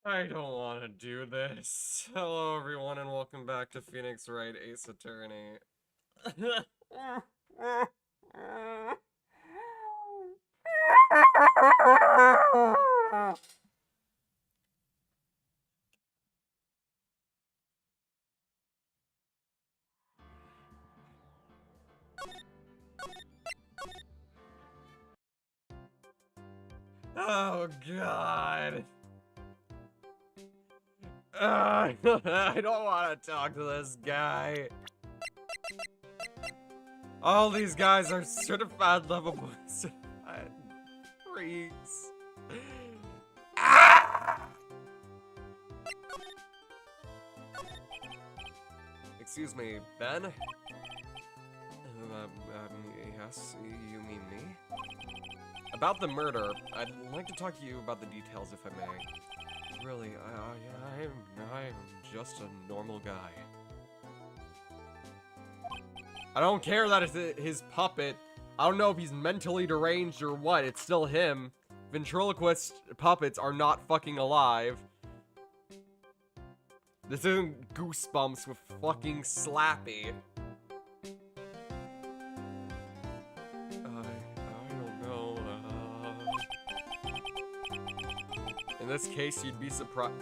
I don't want to do this. Hello, everyone, and welcome back to Phoenix Wright Ace Attorney. Oh, God. I don't want to talk to this guy. All these guys are certified lovable certified freaks. Ah! Excuse me, Ben? Yes, you mean me? About the murder, I'd like to talk to you about the details if I may. Really, I'm just a normal guy. I don't care that it's his puppet. I don't know if he's mentally deranged or what. It's still him. Ventriloquist puppets are not fucking alive. This isn't Goosebumps with fucking Slappy. I don't know. In this case, you'd be surprised.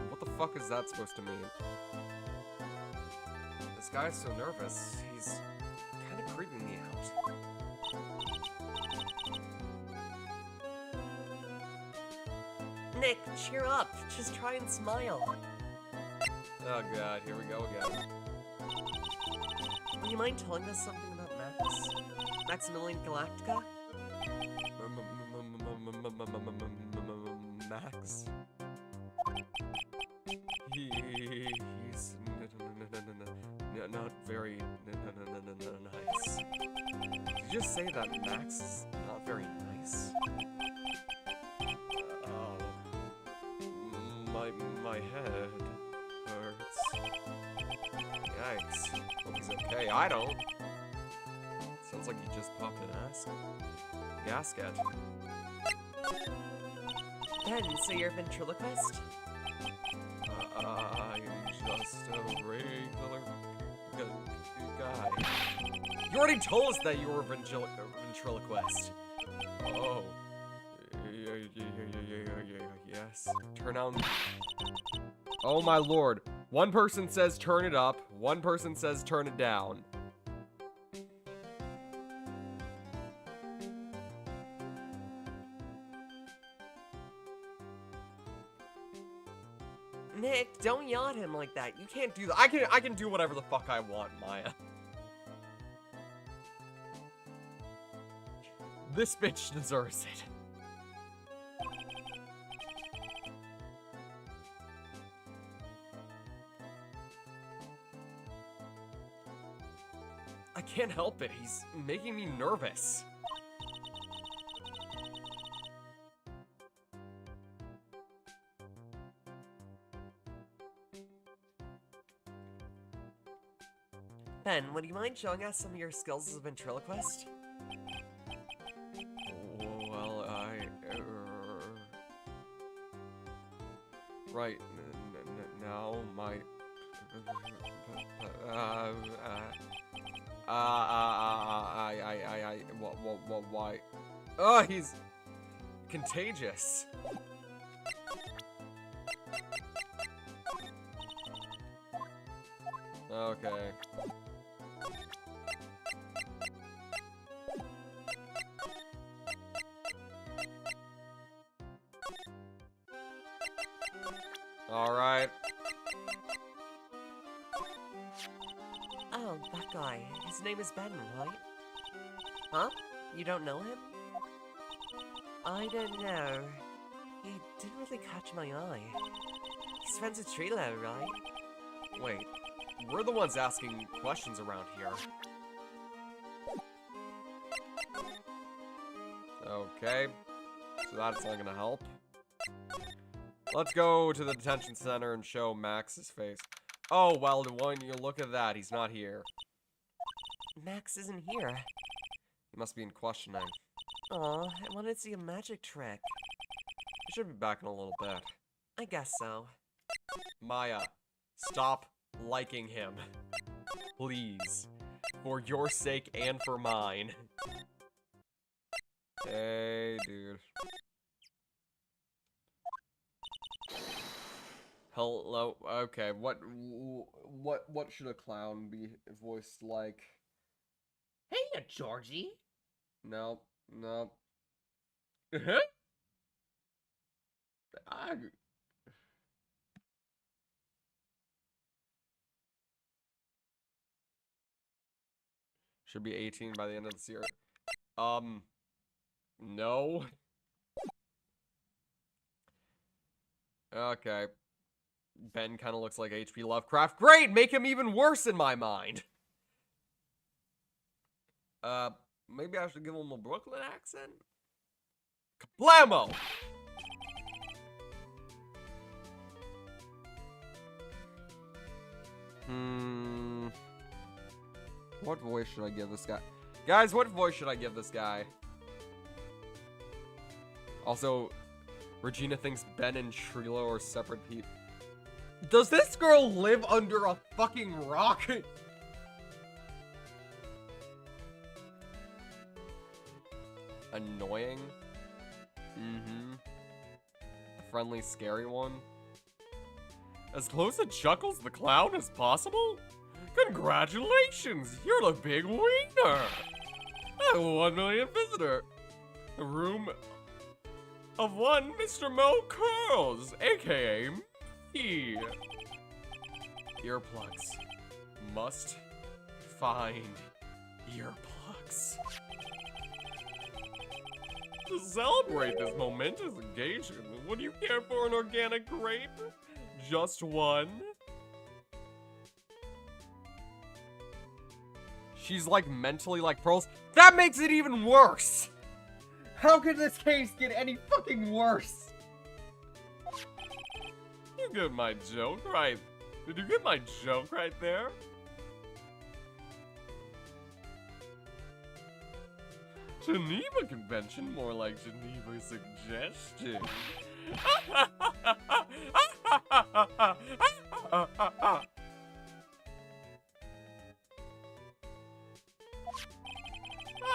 What the fuck is that supposed to mean? This guy's so nervous. He's kind of creeping me out. Nick, cheer up. Just try and smile. Oh god, here we go again. Would you mind telling us something about Max? Maximilian Galactica? Max? He's not very nice. Did you just say that Max is not very nice? Oh. My head hurts. Yikes. Hope he's okay. I don't. Sounds like he just popped an gasket. Ben, so you're a ventriloquist? I'm just a regular guy. You already told us that you were a ventriloquist. Oh. Yes. Turn on. Oh my lord. One person says turn it up. One person says turn it down. Nick, don't yell at him like that. You can't do that. I can do whatever the fuck I want, Maya. This bitch deserves it. I can't help it. He's making me nervous. Ben, would you mind showing us some of your skills as a ventriloquist? Well, right now, my why? Oh, he's contagious. Okay. All right. Oh, that guy. His name is Ben, right? Huh? You don't know him? I don't know. He didn't really catch my eye. He's friends with Trilo, right? Wait, we're the ones asking questions around here. Okay, so that's not gonna help. Let's go to the detention center and show Max's face. Oh, well, when you look at that, he's not here. Max isn't here. He must be in questioning. Aw, I wanted to see a magic trick. He should be back in a little bit. I guess so. Maya, stop liking him. Please. For your sake and for mine. Hey, dude. Hello. Okay, what should a clown be voiced like? Hey, Georgie. No. Should be 18 by the end of the series. No. Okay. Ben kind of looks like H.P. Lovecraft. Great! Make him even worse in my mind. Maybe I should give him a Brooklyn accent? Kablamo! What voice should I give this guy? Guys, what voice should I give this guy? Also, Regina thinks Ben and Trilo are separate people. Does this girl live under a fucking rock? Annoying. Mm-hmm. The friendly, scary one. As close to Chuckles the Clown as possible? Congratulations! You're the big winner! A 1 million visitor. A room of one Mr. Mo Curls, aka me. Earplugs. Must find earplugs. To celebrate this momentous occasion, would you care for an organic grape? Just one? She's like mentally like Pearls. That makes it even worse! How could this case get any fucking worse? You get my joke right. Did you get my joke right there? Geneva Convention, more like Geneva Suggestion.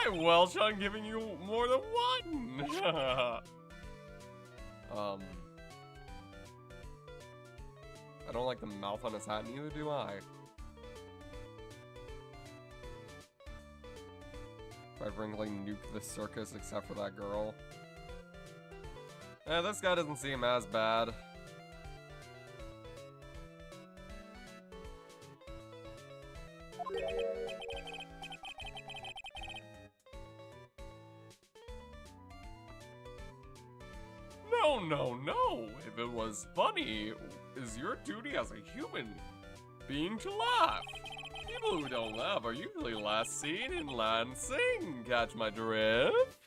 I welch on giving you more than one. I don't like the mouth on his hat, neither do I. I frankly nuke the circus except for that girl. This guy doesn't seem as bad. No. If it was funny, is your duty as a human being to laugh. People who don't laugh are usually last seen in Lansing. Catch my drift?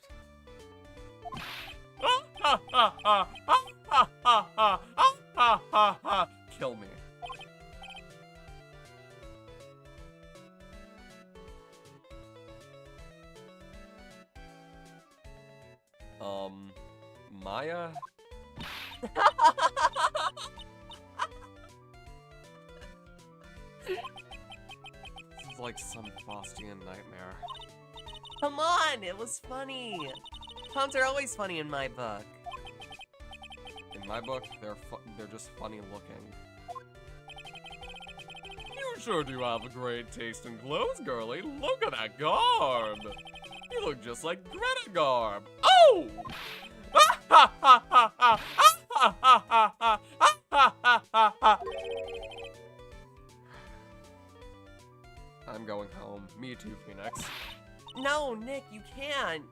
Kill me. Maya? This is like some Faustian nightmare. Come on, it was funny. Clowns are always funny in my book. In my book, they're just funny looking. You sure do have a great taste in clothes, girlie. Look at that garb. You look just like Greta Garb. Oh! I'm going home. Me too, Phoenix. No, Nick, you can't.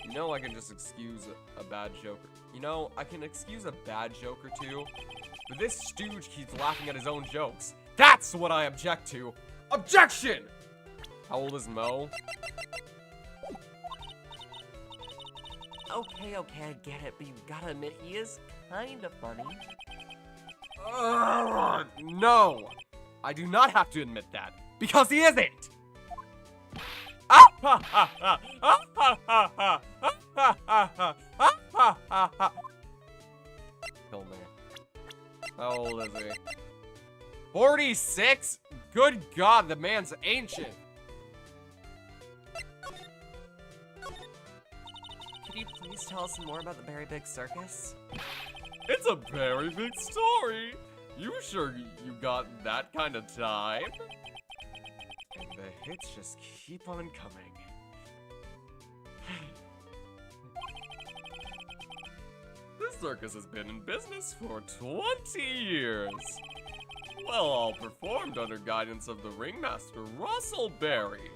You know I can just excuse a bad joke. You know, I can excuse a bad joke or two, but this stooge keeps laughing at his own jokes. That's what I object to. Objection! How old is Mo? Okay, I get it, but you gotta admit he is kinda funny. No! I do not have to admit that, because he isn't! Kill me. How old is he? 46? Good God, the man's ancient. Could you please tell us more about the Very Big Circus? It's a very big story. You sure you got that kind of time? And the hits just keep on coming. This circus has been in business for 20 years. Well, all performed under guidance of the ringmaster Russell Berry.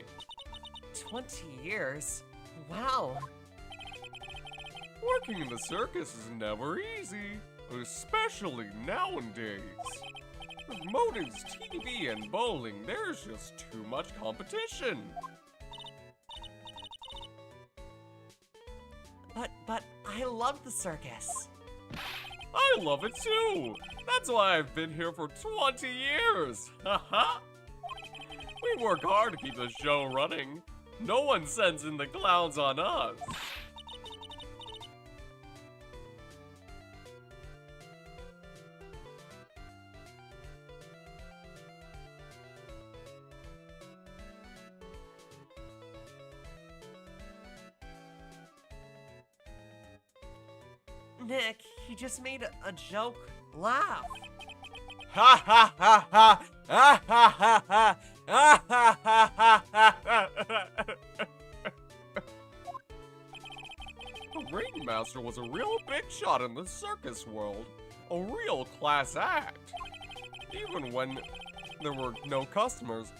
20 years? Wow. Working in the circus is never easy, especially nowadays. With motives, TV, and bowling, there's just too much competition. But I love the circus. I love it too. That's why I've been here for 20 years. Haha. We work hard to keep the show running. No one sends in the clowns on us. Nick, he just made a joke laugh. Ha ha ha ha! Ha ha ha ha! Ha ha ha ha ha! The Ringmaster was a real big shot in the circus world. A real class act. Even when there were no customers,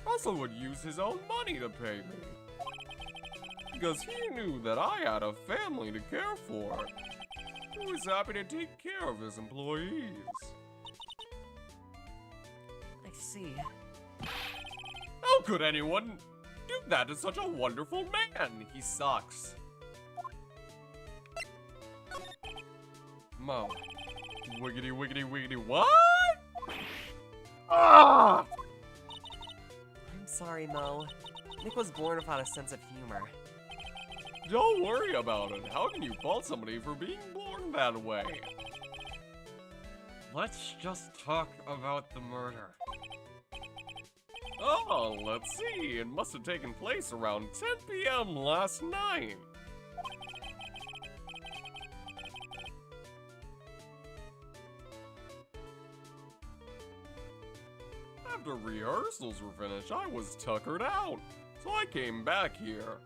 Russell would use his own money to pay me. Because he knew that I had a family to care for. He was happy to take care of his employees. I see. How could anyone do that to such a wonderful man? He sucks. Mo. Wiggity, wiggity, wiggity, what? Ah! I'm sorry, Mo. Nick was born without a sense of humor. Don't worry about it. How can you fault somebody for being born that way? Let's just talk about the murder. Oh, let's see. It must have taken place around 10 p.m. last night. After rehearsals were finished, I was tuckered out, so I came back here.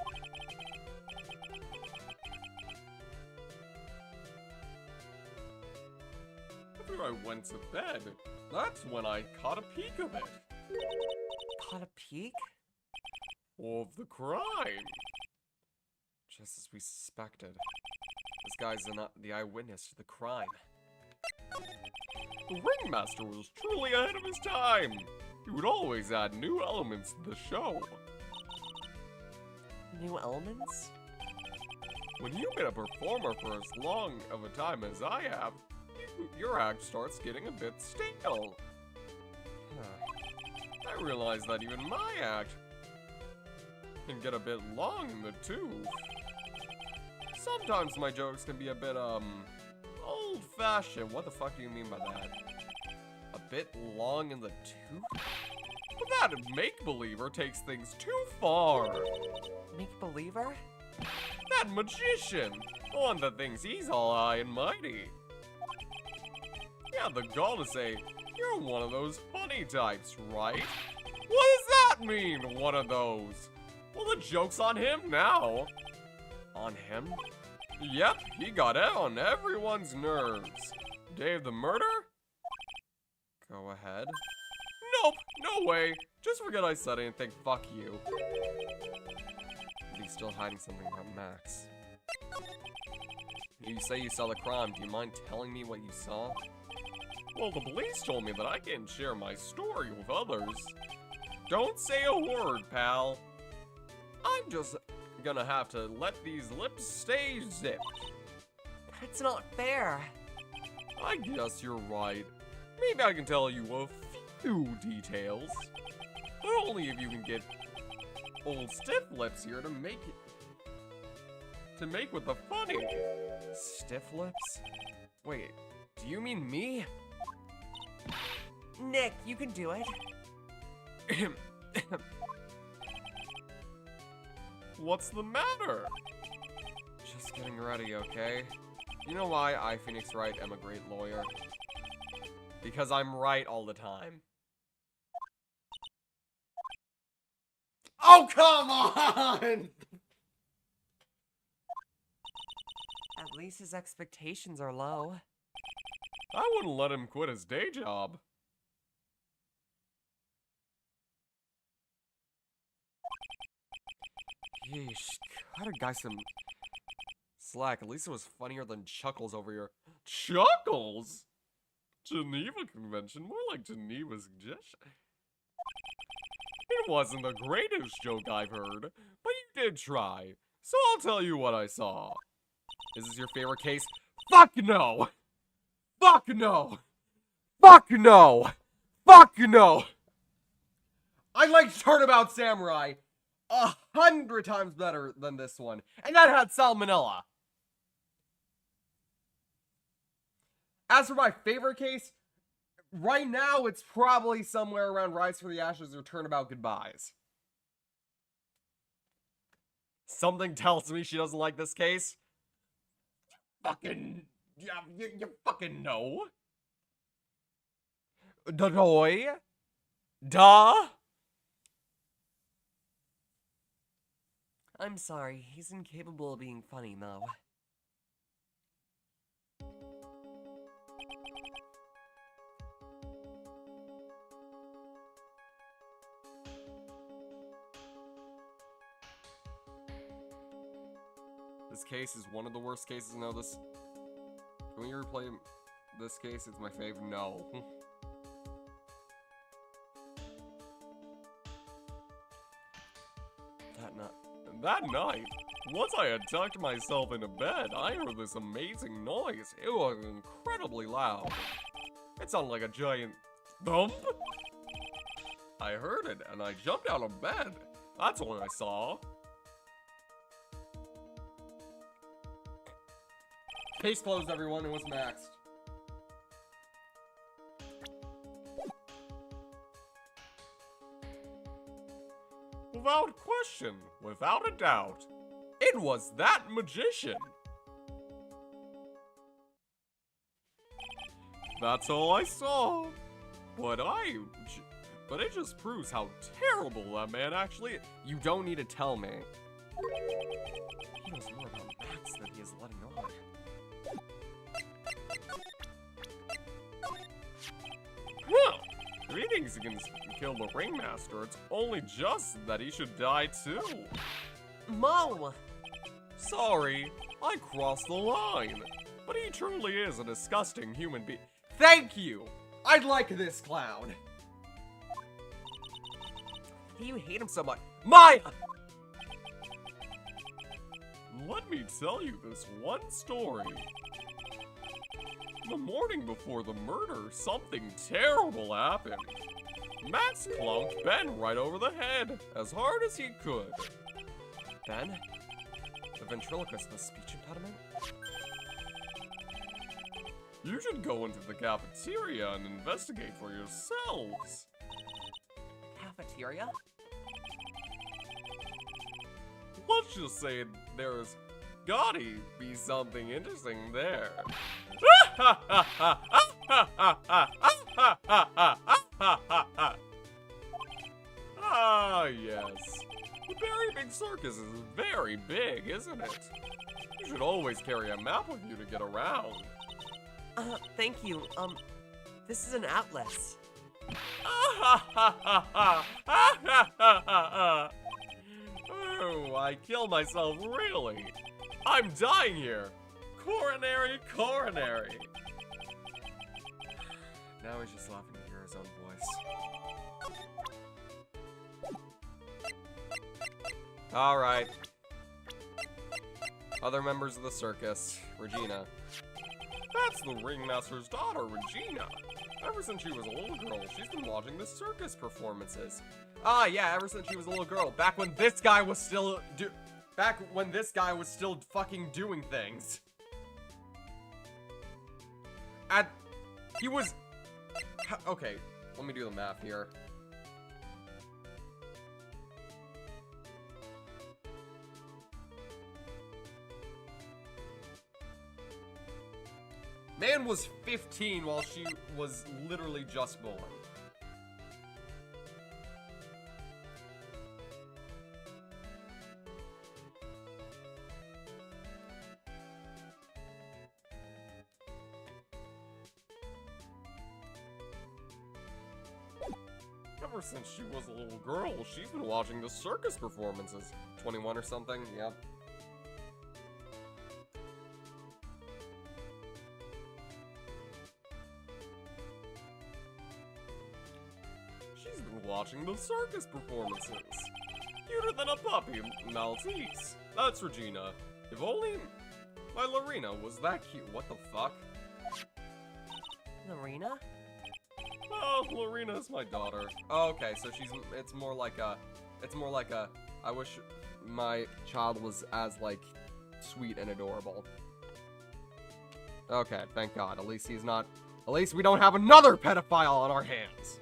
After I went to bed, that's when I caught a peek of it. Caught a peek? Of the crime. Just as we suspected. This guy's the eyewitness to the crime. The Ringmaster was truly ahead of his time. He would always add new elements to the show. New elements? When you've been a performer for as long of a time as I have, your act starts getting a bit stale. I realize that even my act can get a bit long in the tooth. Sometimes my jokes can be a bit, old-fashioned. What the fuck do you mean by that? A bit long in the tooth? But that make-believer takes things too far. Make-believer? That magician! The one that thinks he's all high and mighty. He had the gall to say, "You're one of those funny types, right?" What does that mean, one of those? Well, the joke's on him now. On him? Yep, he got it on everyone's nerves. Day of the murder? Go ahead. Nope, no way. Just forget I said anything, fuck you. But he's still hiding something about Max. You say you saw the crime, do you mind telling me what you saw? Well, the police told me that I can't share my story with others. Don't say a word, pal. I'm just gonna have to let these lips stay zipped. That's not fair. I guess you're right. Maybe I can tell you a few details. But only if you can get old stiff lips here to make with the funny. Stiff lips? Wait, do you mean me? Nick, you can do it. What's the matter? Just getting ready, okay? You know why I, Phoenix Wright, am a great lawyer? Because I'm right all the time. Oh, come on! At least his expectations are low. I wouldn't let him quit his day job. Yeesh, cut a guy some slack. At least it was funnier than Chuckles over here. Chuckles? Geneva Convention? More like Geneva Suggestion. It wasn't the greatest joke I've heard, but you did try. So I'll tell you what I saw. Is this your favorite case? Fuck no! Fuck no! Fuck no! Fuck no! I liked Turnabout Samurai 100 times better than this one. And that had salmonella. As for my favorite case, right now it's probably somewhere around Rise for the Ashes or Turnabout Goodbyes. Something tells me she doesn't like this case. Fucking... Yeah, you fucking know. Dodoy? Duh? I'm sorry, he's incapable of being funny, though. This case is one of the worst cases. No, this... Can we replay this case? It's my favorite. No. That night, once I had tucked myself into bed, I heard this amazing noise. It was incredibly loud. It sounded like a giant thump. I heard it, and I jumped out of bed. That's what I saw. Case closed, everyone. It was maxed. Without question, without a doubt, it was that magician. That's all I saw. But it just proves how terrible that man actually is. You don't need to tell me. He knows more about Max than he is letting on. Well, if he thinks he can kill the Ringmaster, it's only just that he should die too. Mo! Sorry, I crossed the line. But he truly is a disgusting human being. Thank you! I like this clown. Why do you hate him so much? Maya! Let me tell you this one story. The morning before the murder, something terrible happened. Max clunked Ben right over the head, as hard as he could. Ben? The ventriloquist with speech impediment? You should go into the cafeteria and investigate for yourselves. Cafeteria? Let's just say there's gotta be something interesting there. Ah, yes. The Very Big Circus is very big, isn't it? You should always carry a map with you to get around. Thank you. This is an atlas. Oh, I killed myself, really. I'm dying here. Coronary, coronary. Now he's just laughing to hear his own voice. Alright. Other members of the circus. Regina. That's the Ringmaster's daughter, Regina. Ever since she was a little girl, she's been watching the circus performances. Ah, yeah, ever since she was a little girl. Back when this guy was still fucking doing things. Okay, let me do the math here. Man was 15 while she was literally just born. Ever since she was a little girl, she's been watching the circus performances. 21 or something, yep. She's been watching the circus performances. Cuter than a puppy, Maltese. That's Regina. If only my Lorena was that cute. What the fuck? Lorena? Oh, Lorena is my daughter. Oh, okay, so it's more like a, I wish my child was as, like, sweet and adorable. Okay, thank God. At least he's not, at least we don't have another pedophile on our hands.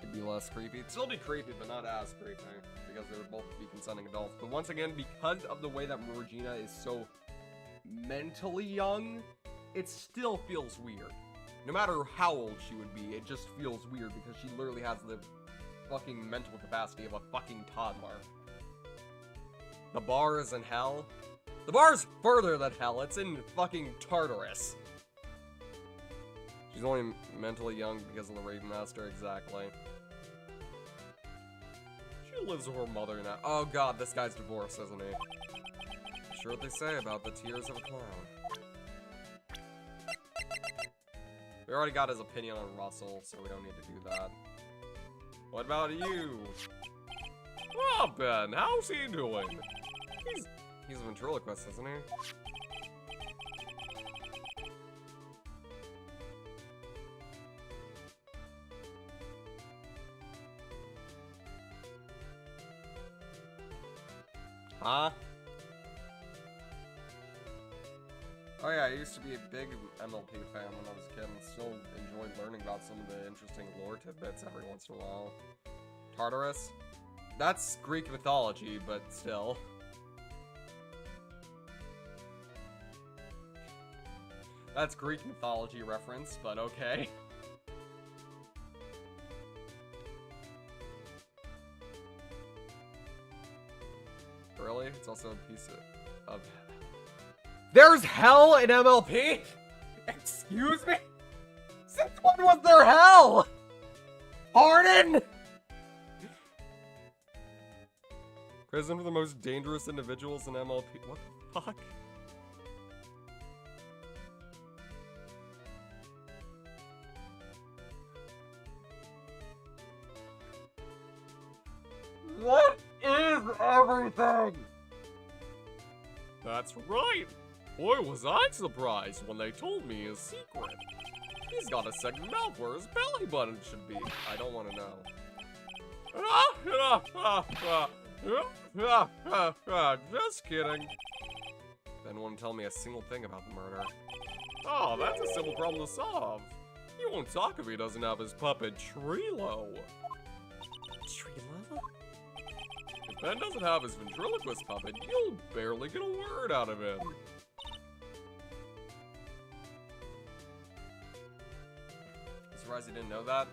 It'd be less creepy. It'd still be creepy, but not as creepy, because they would both be consenting adults. But once again, because of the way that Regina is so mentally young, it still feels weird. No matter how old she would be, it just feels weird because she literally has the fucking mental capacity of a fucking toddler. The bar is in hell. The bar's further than hell. It's in fucking Tartarus. She's only mentally young because of the Raven Master, exactly. She lives with her mother now. Oh god, this guy's divorced, isn't he? Sure what they say about the tears of a clown. We already got his opinion on Russell, so we don't need to do that. What about you? Well, Ben, how's he doing? He's a ventriloquist, isn't he? Huh? Oh yeah, I used to be a big MLP fan when I was a kid and still enjoyed learning about some of the interesting lore tidbits every once in a while. Tartarus? That's Greek mythology, but still. That's Greek mythology reference, but okay. Really? It's also a piece of... There's hell in MLP? Excuse me? Since when was there hell? Pardon? Prison for the most dangerous individuals in MLP. What the fuck? What is everything? That's right. Boy, was I surprised when they told me his secret. He's got a second mouth where his belly button should be. I don't want to know. Just kidding. Ben won't tell me a single thing about the murder. Oh, that's a simple problem to solve. He won't talk if he doesn't have his puppet Trilo. Trilo? If Ben doesn't have his ventriloquist puppet, you'll barely get a word out of him. I'm surprised you didn't know that.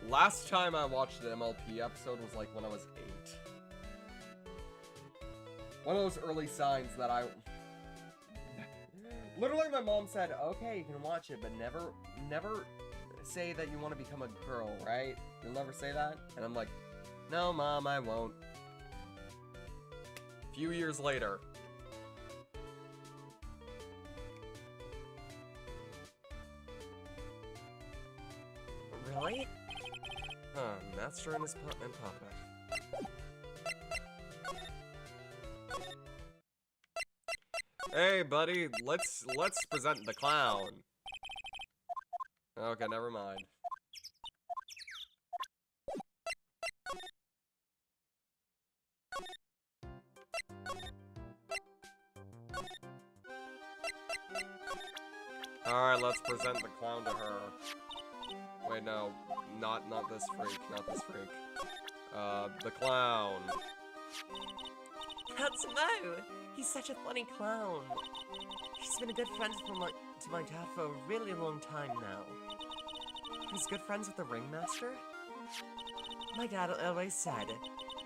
Last time I watched an MLP episode was like when I was 8. One of those early signs that I... Literally my mom said, okay, you can watch it, but never say that you want to become a girl, right? You'll never say that? And I'm like, no, Mom, I won't. A few years later. Really? Huh, Master and his puppet. Hey, buddy, let's present the clown. Okay, never mind. Alright, let's present the clown to her. Wait, no. Not this freak. Not this freak. The clown. That's Mo! He's such a funny clown. He's been a good friend to my dad for a really long time now. He's good friends with the ringmaster? My dad always said,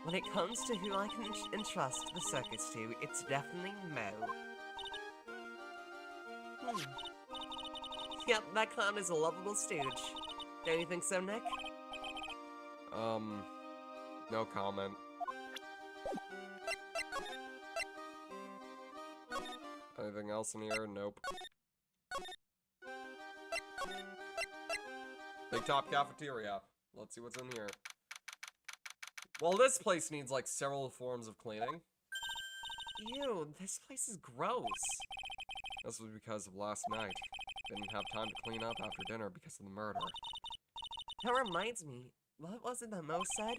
when it comes to who I can entrust the circus to, it's definitely Mo. Yep, that clown is a lovable stooge. Don't you think so, Nick? No comment. Anything else in here? Nope. Big Top Cafeteria. Let's see what's in here. Well, this place needs, like, several forms of cleaning. Ew, this place is gross. This was because of last night. Didn't have time to clean up after dinner because of the murder. That reminds me, what was it that Mo said?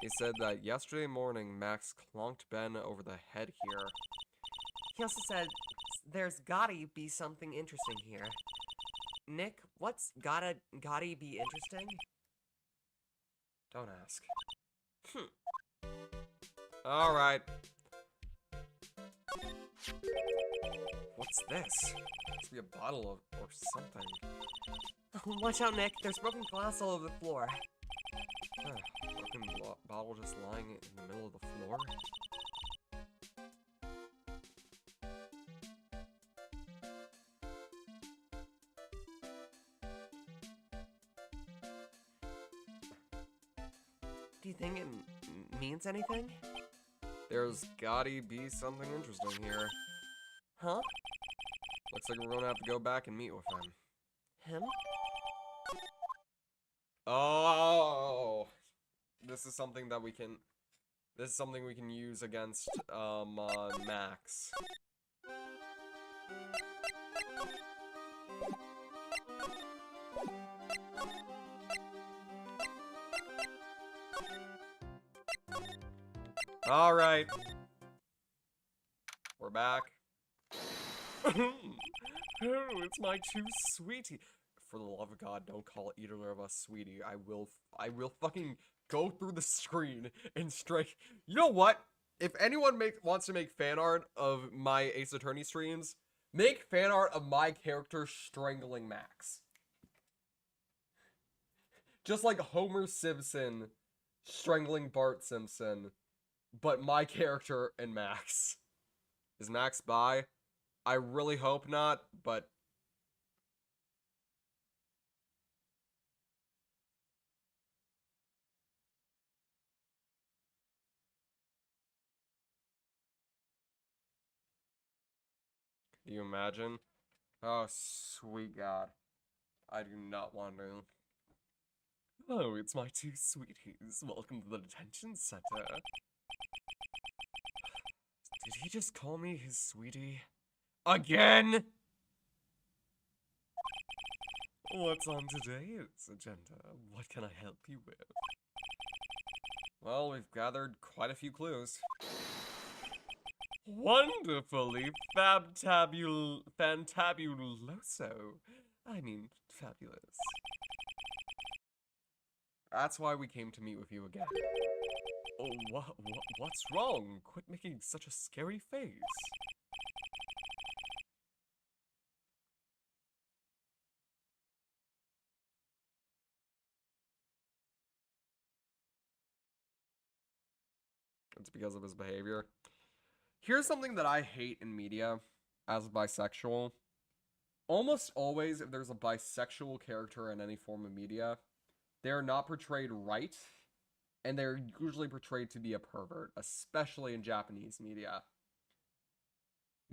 He said that yesterday morning Max clonked Ben over the head here. He also said, there's gotta be something interesting here. Nick, what's gotta be interesting? Don't ask. Alright. What's this? Must be a bottle of or something. Watch out, Nick. There's broken glass all over the floor. Broken bottle just lying in the middle of the floor? Do you think it means anything? There's gotta be something interesting here. Huh? Looks like we're gonna have to go back and meet with him. Him? Oh! This is something that we can... This is something we can use against, Max. Alright. We're back. Oh, it's my two sweetie. For the love of God, don't call either of us sweetie. I will fucking go through the screen and strike. You know what? If anyone wants to make fan art of my Ace Attorney streams, make fan art of my character strangling Max. Just like Homer Simpson strangling Bart Simpson, but my character and Max. Is Max bi? I really hope not, but... Can you imagine? Oh, sweet God. I do not want to. Oh, it's my two sweeties. Welcome to the detention center. Did he just call me his sweetie? Again? What's on today's agenda? What can I help you with? Well, we've gathered quite a few clues. Wonderfully fantabuloso. I mean, fabulous. That's why we came to meet with you again. Oh, what's wrong? Quit making such a scary face. It's because of his behavior. Here's something that I hate in media as bisexual. Almost always, if there's a bisexual character in any form of media, they are not portrayed right, and they're usually portrayed to be a pervert, especially in Japanese media.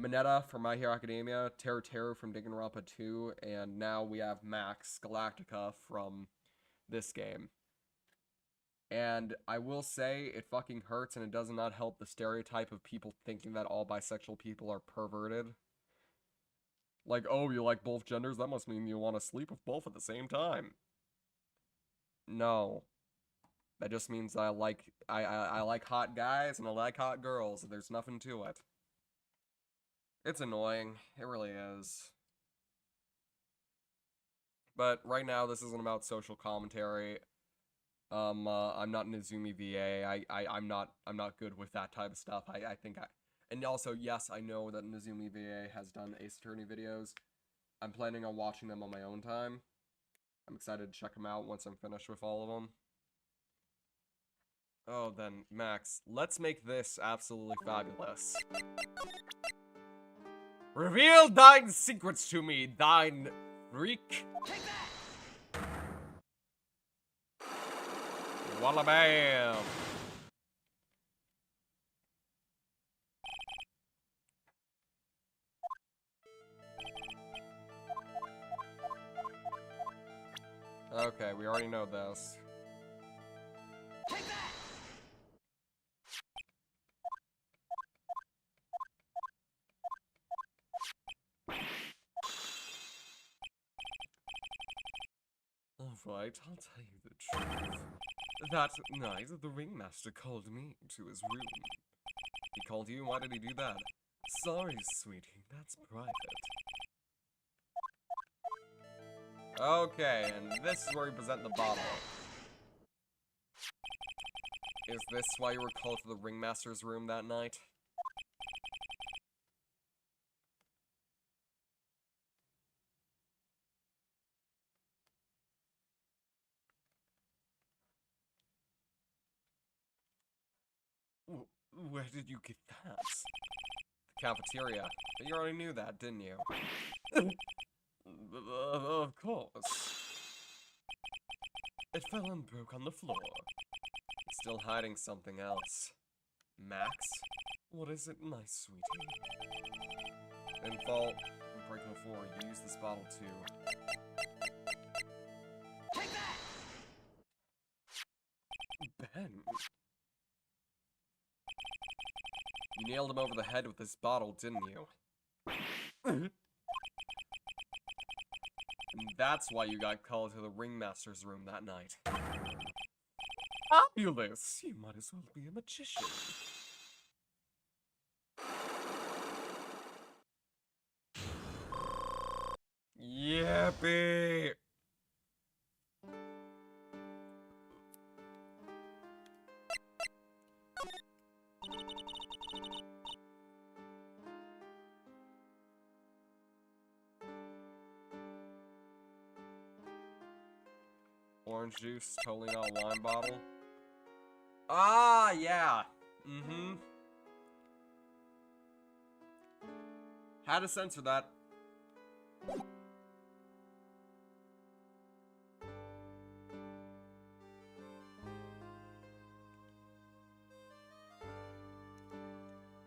Mineta from My Hero Academia, Teru from Danganronpa 2, and now we have Max Galactica from this game. And I will say, it fucking hurts, and it does not help the stereotype of people thinking that all bisexual people are perverted. Like, oh, you like both genders? That must mean you want to sleep with both at the same time. No. That just means I like hot guys and I like hot girls. There's nothing to it. It's annoying. It really is. But right now, this isn't about social commentary. I'm not Nezumi VA. I'm not good with that type of stuff. And also, yes, I know that Nezumi VA has done Ace Attorney videos. I'm planning on watching them on my own time. I'm excited to check them out once I'm finished with all of them. Oh, then, Max, let's make this absolutely fabulous. Reveal thine secrets to me, thine freak. Take that! Walla bam! Okay, we already know this. Take that! Alright, I'll tell you the truth. That night, the ringmaster called me to his room. He called you? Why did he do that? Sorry, sweetie, that's private. Okay, and this is where we present the bottle. Is this why you were called to the ringmaster's room that night? Where did you get that? The cafeteria. But you already knew that, didn't you? Of course. It fell and broke on the floor. It's still hiding something else. Max? What is it, my sweetie? Didn't fall and break on the floor. You used this bottle too. Take that! Ben. You nailed him over the head with this bottle, didn't you? And that's why you got called to the ringmaster's room that night. Fabulous! You might as well be a magician. Yippee! Orange juice, totally not a wine bottle. Ah, yeah. Mm-hmm. Had to censor that.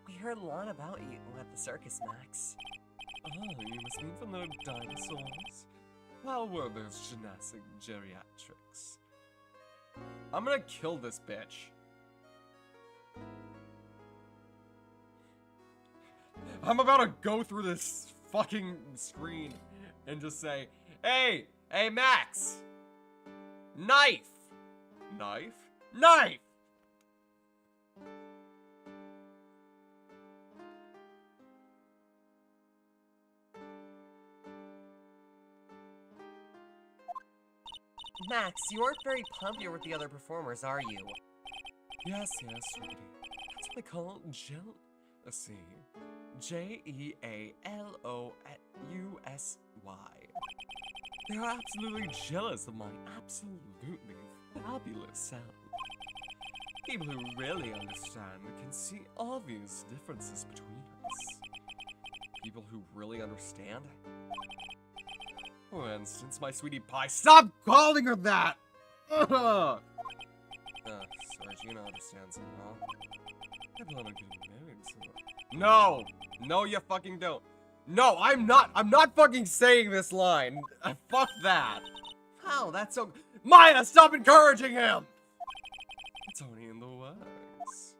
We heard a lot about you at the circus, Max. Oh, you must mean from the dinosaurs? How were those gymnastic geriatrics? I'm gonna kill this bitch. I'm about to go through this fucking screen and just say, hey, Max! Knife! Knife? Knife! Max, you aren't very popular with the other performers, are you? Yes, sweetie. That's what they call jealousy. Jealousy. They're absolutely jealous of my absolutely fabulous sound. People who really understand can see obvious differences between us. People who really understand? For instance, my sweetie pie. Stop calling her that! Sorry, Gina understands somehow. I plan on getting married soon. No! No, you fucking don't. No, I'm not fucking saying this line. Fuck that. Wow, that's so... Maya, stop encouraging him! It's only in the works.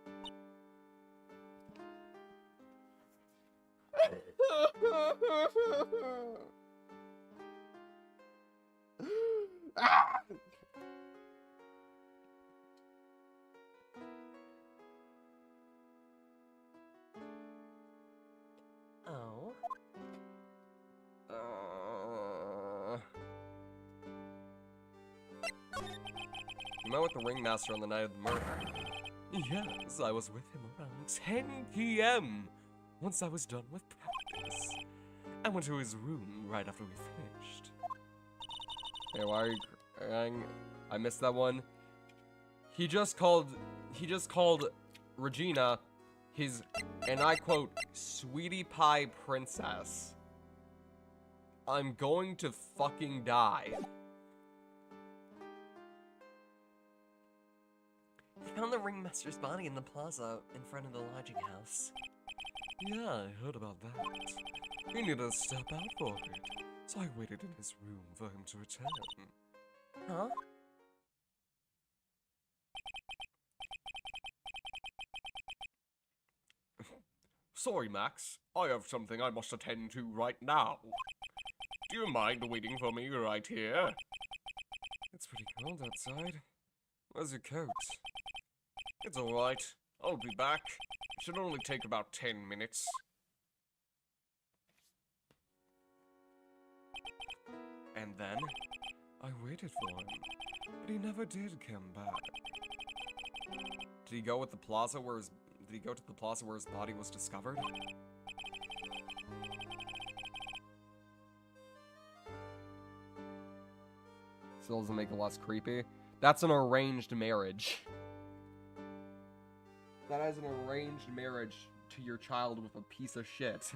Ah! Oh. You met with the ringmaster on the night of the murder. Yes, I was with him around 10 p.m. once I was done with practice. I went to his room right after we finished. Hey, why are you crying? I missed that one. He just called Regina his, and I quote, sweetie pie princess. I'm going to fucking die. We found the ringmaster's body in the plaza in front of the lodging house. Yeah, I heard about that. He needed to step out for it, so I waited in his room for him to return. Huh? Sorry, Max. I have something I must attend to right now. Do you mind waiting for me right here? It's It's pretty cold outside. Where's your coat? It's alright. I'll be back. It should only take about 10 minutes. And then, I waited for him, but he never did come back. Did he go with the plaza where his... Did he go to the plaza where his body was discovered? Still doesn't make it less creepy. That's an arranged marriage. That is an arranged marriage to your child with a piece of shit.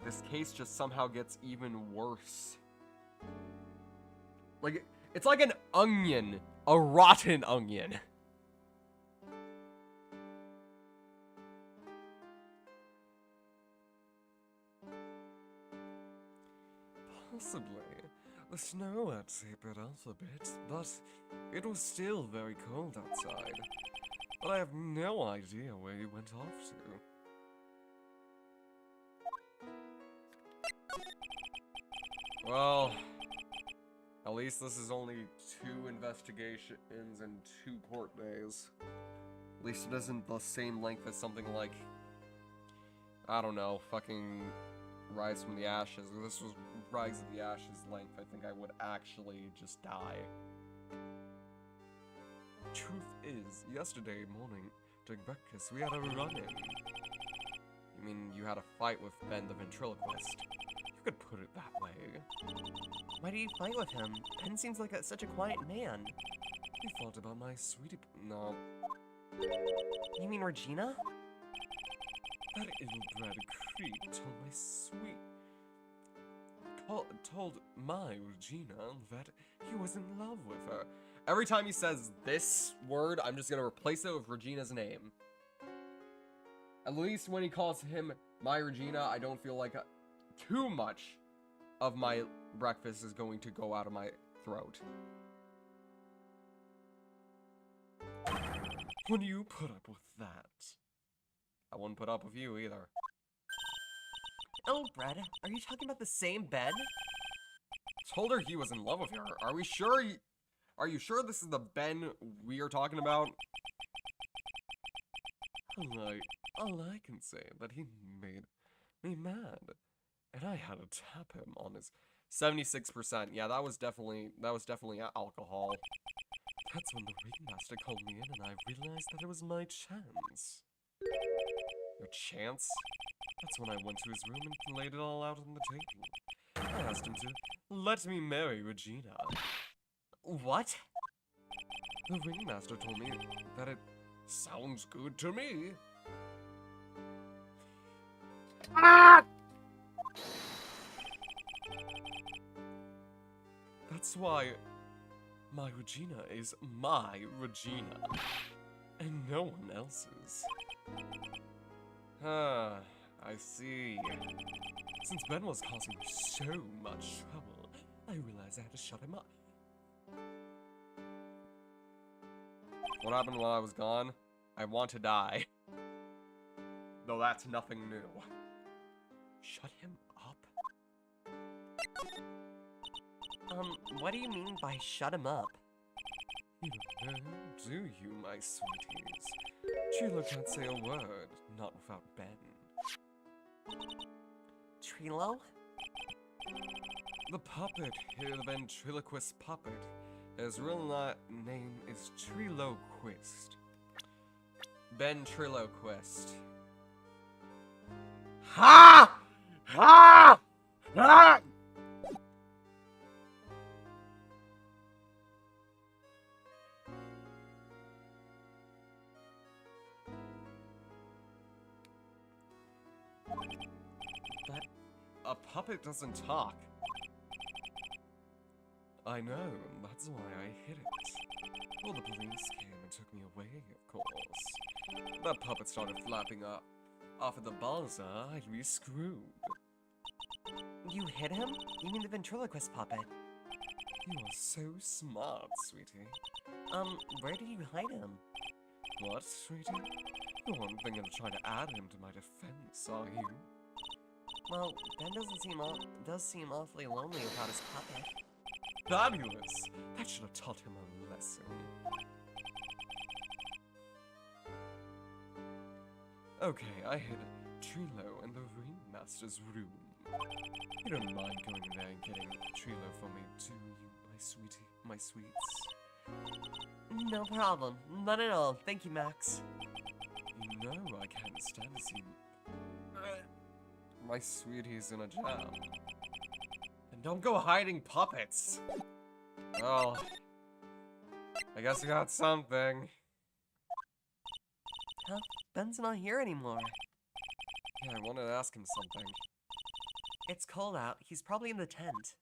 This case just somehow gets even worse. Like, it's like an onion. A rotten onion. Possibly. The snow had tapered off a bit, but it was still very cold outside. But I have no idea where you went off to. Well, at least this is only 2 investigations and 2 court days. At least it isn't the same length as something like, I don't know, fucking Rise from the Ashes. If this was Rise of the Ashes length, I think I would actually just die. Truth is, yesterday morning, during breakfast, we had a run-in. You mean you had a fight with Ben the ventriloquist? You could put it that way. Why do you fight with him? Ben seems like such a quiet man. You thought about my sweetie... No. You mean Regina? That ill-bred creep told my sweet... told my Regina that he was in love with her. Every time he says this word, I'm just gonna replace it with Regina's name. At least when he calls him my Regina, I don't feel like too much of my breakfast is going to go out of my throat. When you put up with that, I wouldn't put up with you either. Oh, Brad, are you talking about the same Ben? Told her he was in love with her. Are we sure? Are you sure this is the Ben we are talking about? All I can say that he made me mad, and I had to tap him on his 76%. Yeah, that was definitely alcohol. That's when the ringmaster called me in, and I realized that it was my chance. Your chance? That's when I went to his room and laid it all out on the table. I asked him to let me marry Regina. What? The ringmaster told me that it sounds good to me. Ah! That's why my Regina is my Regina, and no one else's. Ah, I see. Since Ben was causing me so much trouble, I realized I had to shut him up. What happened while I was gone? I want to die. Though that's nothing new. Shut him up? What do you mean by shut him up? You don't know, do you, my sweeties? Trilo can't say a word, not without Ben. Trilo? The puppet, here, the ventriloquist puppet. His real name is Triloquist. Ventriloquist. Ha! Ha! Ha! But a puppet doesn't talk. I know, that's why I hid it. Well, the police came and took me away, of course. That puppet started flapping up off at the bazaar, I'd be screwed. You hid him? You mean the ventriloquist puppet? You are so smart, sweetie. Where did you hide him? What, sweetie? You aren't thinking of trying to add him to my defense, are you? Well, Ben does seem awfully lonely without his puppet. Fabulous! That should have taught him a lesson. Okay, I hid Trilo in the ringmaster's room. You don't mind going in there and getting Trilo for me, do you, my sweetie, my sweets? No problem. None at all. Thank you, Max. You know I can't stand to see my sweetie's in a jam. And don't go hiding puppets! Well, I guess I got something. Huh? Ben's not here anymore. Yeah, I wanted to ask him something. It's cold out. He's probably in the tent.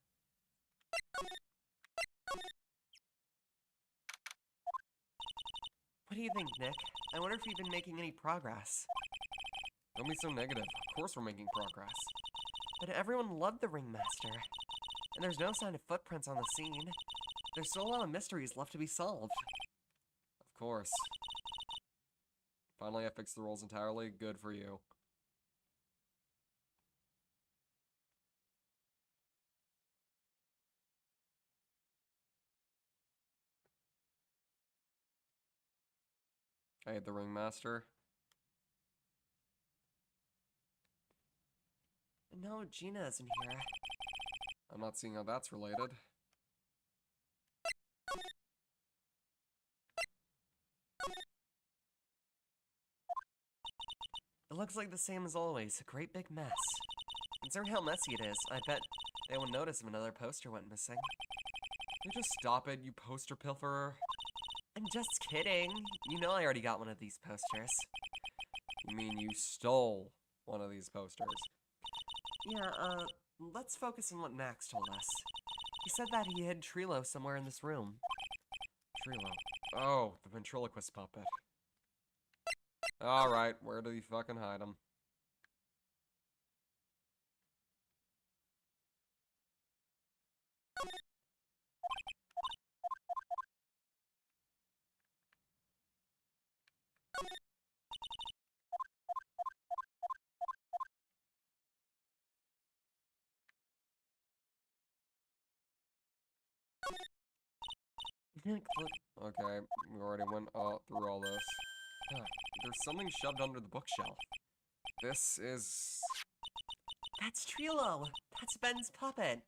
What do you think, Nick? I wonder if we've been making any progress. Don't be so negative. Of course we're making progress. But everyone loved the ringmaster. And there's no sign of footprints on the scene. There's still a lot of mysteries left to be solved. Of course. Finally, I fixed the rolls entirely. Good for you. I hate the ringmaster. No, Gina isn't here. I'm not seeing how that's related. It looks like the same as always, a great big mess. Considering how messy it is, I bet they won't notice if another poster went missing. Can you just stop it, you poster pilferer? I'm just kidding. You know I already got one of these posters. You mean you stole one of these posters? Yeah, let's focus on what Max told us. He said that he hid Trilo somewhere in this room. Trilo. Oh, the ventriloquist puppet. Alright, where did he fucking hide him? Nick, look. Okay, we already went through all this. Huh, there's something shoved under the bookshelf. This is... That's Trilo! That's Ben's puppet!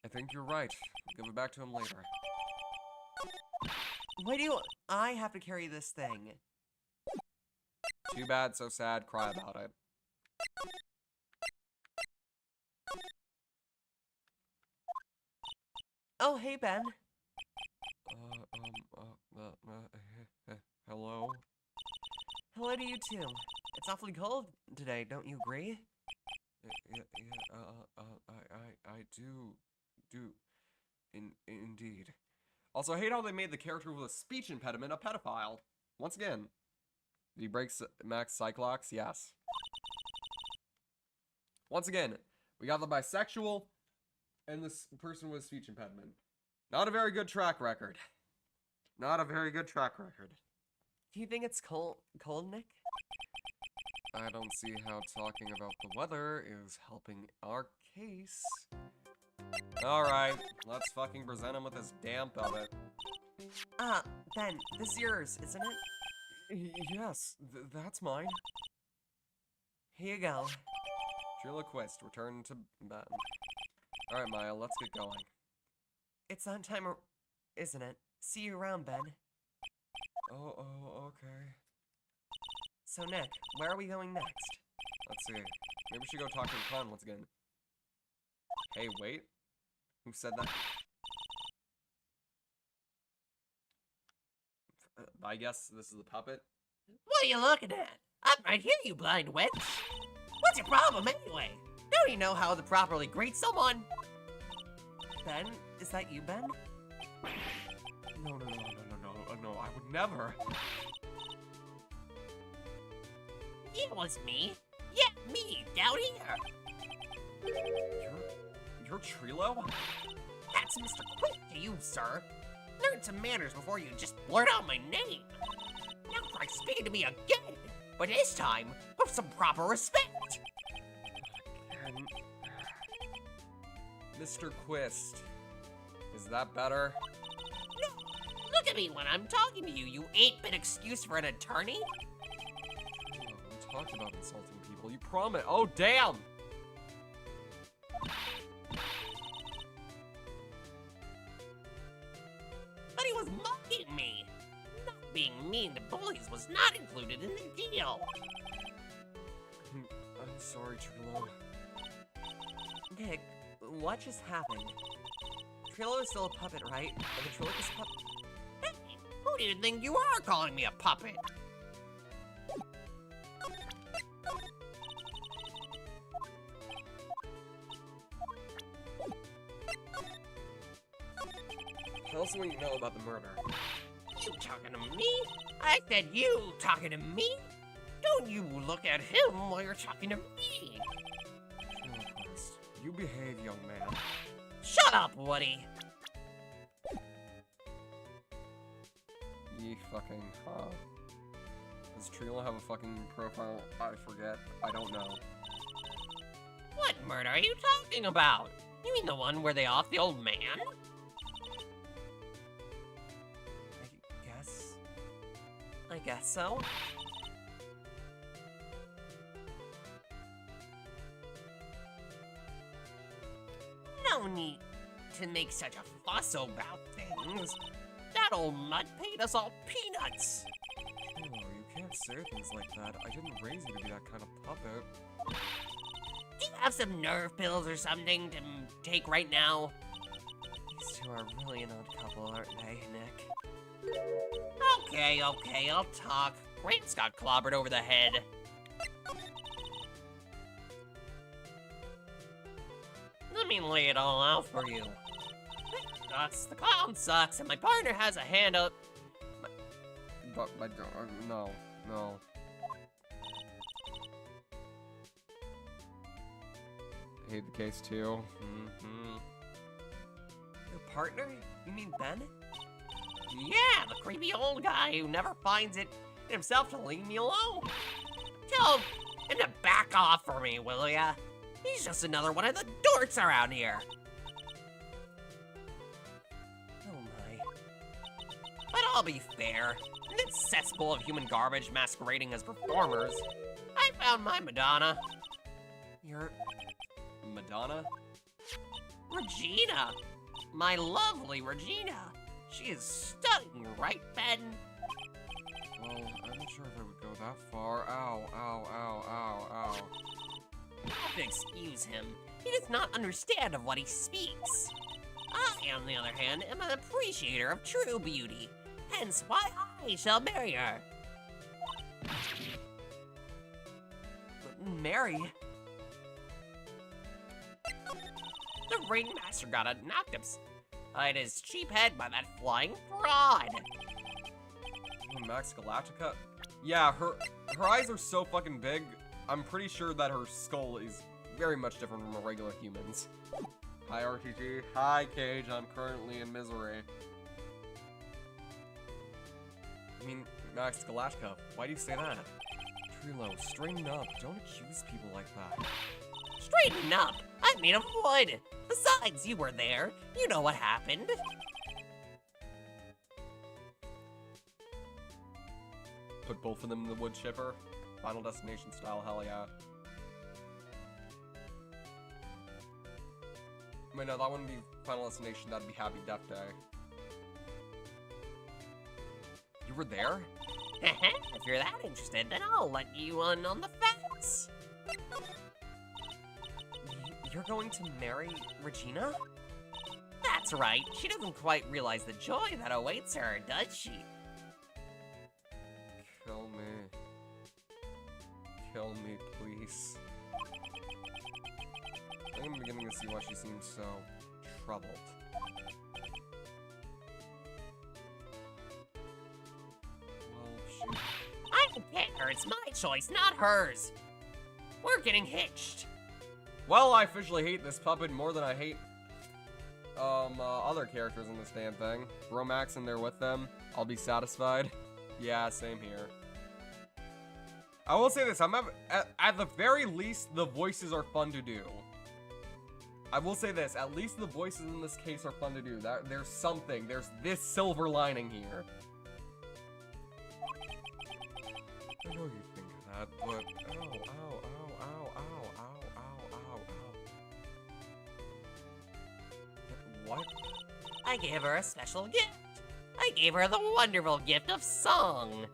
I think you're right. Give it back to him later. Why do I have to carry this thing? Too bad, so sad, cry about it. Oh, hey, Ben. Hello? Hello to you, too. It's awfully cold today, don't you agree? I do, indeed. Also, I hate how they made the character with a speech impediment a pedophile. Once again. Did he break Max Cyclox? Yes. Once again, we got the bisexual and this person with a speech impediment. Not a very good track record. Not a very good track record. Do you think it's cold, Nick? I don't see how talking about the weather is helping our case. Alright, let's fucking present him with this damn puppet. Ben, this is yours, isn't it? Yes, that's mine. Here you go. Triloquist, return to Ben. Alright, Maya, let's get going. It's that time, isn't it? See you around, Ben. Oh, okay. So, Nick, where are we going next? Let's see. Maybe we should go talk to the clown once again. Hey, wait. Who said that? I guess this is the puppet. What are you looking at? I'm right here, you blind witch. What's your problem anyway? Don't you know how to properly greet someone? Ben, is that you, Ben? No, I would never. It was me. Yeah, me, down here. You're Trilo? That's Mr. Quick to you, sir. Learn some manners before you just blurt out my name. Now try speaking to me again, but this time with some proper respect. Mr. Quist. Is that better? Look at me when I'm talking to you, you 8-bit excuse for an attorney? Oh, we talked about insulting people. You promised. Oh, damn! But he was mocking me. Not being mean to bullies was not included in the deal. I'm sorry, Trillo. Nick, what just happened? Trillo is still a puppet, right? And the ventriloquist puppet. Hey, who do you think you are calling me a puppet? Tell us what you know about the murder. You talking to me? I said you talking to me? Don't you look at him while you're talking to me. Trillo Quist, you behave, young man. Shut up, Woody. Ye fucking, Does Trillo have a fucking profile? I forget. I don't know. What murder are you talking about? You mean the one where they off the old man? I guess so. No need to make such a fuss about things. That old nut paid us all peanuts. Trillo, you can't say things like that. I didn't raise you to be that kind of puppet. Do you have some nerve pills or something to take right now? These two are really an odd couple, aren't they, Nick? Okay, I'll talk. Grant's got clobbered over the head. Let me lay it all out for you. The clown sucks, and my partner has a hand up. But I don't. No. I hate the case too. Your partner? You mean Ben? Yeah, the creepy old guy who never finds it in himself to leave me alone. Tell him to back off for me, will ya? He's just another one of the dorks around here. Oh my. But I'll be fair. In this cesspool of human garbage masquerading as performers, I found my Madonna. You're... Madonna? Regina. My lovely Regina. She is stunning, right, Ben? Well, I'm not sure if I would go that far. Ow, ow, ow, ow, ow. You have to excuse him. He does not understand of what he speaks. I, on the other hand, am an appreciator of true beauty. Hence why I shall marry her. Mary? The ringmaster got a knocked upside his cheap head by that flying fraud. Oh, Max Galactica? Yeah, her eyes are so fucking big. I'm pretty sure that her skull is very much different from a regular human's. Hi, RTG. Hi, Cage. I'm currently in misery. I mean, Max Galactica, why do you say that? Trillo, straighten up. Don't accuse people like that. Straighten up! I'm made of wood! Besides, you were there. You know what happened. Put both of them in the wood chipper. Final Destination style, hell yeah. Wait, no, that wouldn't be Final Destination, that'd be Happy Death Day. You were there? If you're that interested, then I'll let you in on the facts. You're going to marry Regina? That's right. She doesn't quite realize the joy that awaits her, does she? Kill me. Kill me, please. I'm beginning to see why she seems so troubled. Well, she... I don't care. It's my choice, not hers. We're getting hitched. Well, I officially hate this puppet more than I hate, other characters in this damn thing. Bromax in there with them. I'll be satisfied. Yeah, same here. I will say this, at the very least, the voices are fun to do. I will say this, at least the voices in this case are fun to do. There's something, there's this silver lining here. I know you think that, but ow, ow, ow, ow, ow, ow, ow, ow. What? I gave her a special gift. I gave her the wonderful gift of song.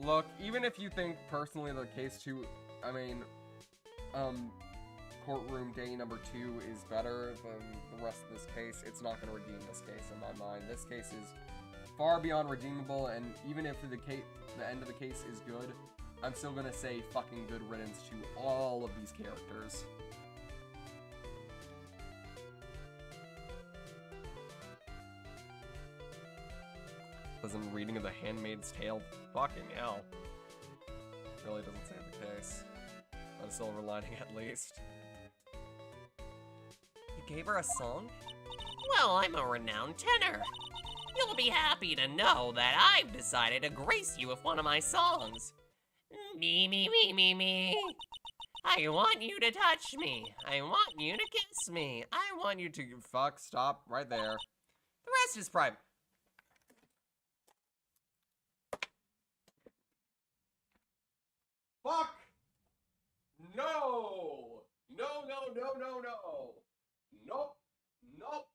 Look, even if you think personally the case 2, I mean, courtroom day number 2 is better than the rest of this case, it's not going to redeem this case in my mind. This case is far beyond redeemable, and even if the end of the case is good, I'm still going to say fucking good riddance to all of these characters. Wasn't reading of The Handmaid's Tale? Fucking hell. Really doesn't say the case. But a silver lining at least. You gave her a song? Well, I'm a renowned tenor. You'll be happy to know that I've decided to grace you with one of my songs. Me, me, me, me, me. I want you to touch me. I want you to kiss me. I want you to... Fuck, stop, right there. The rest is private. Fuck! No! No, no, no, no, no! Nope! Nope!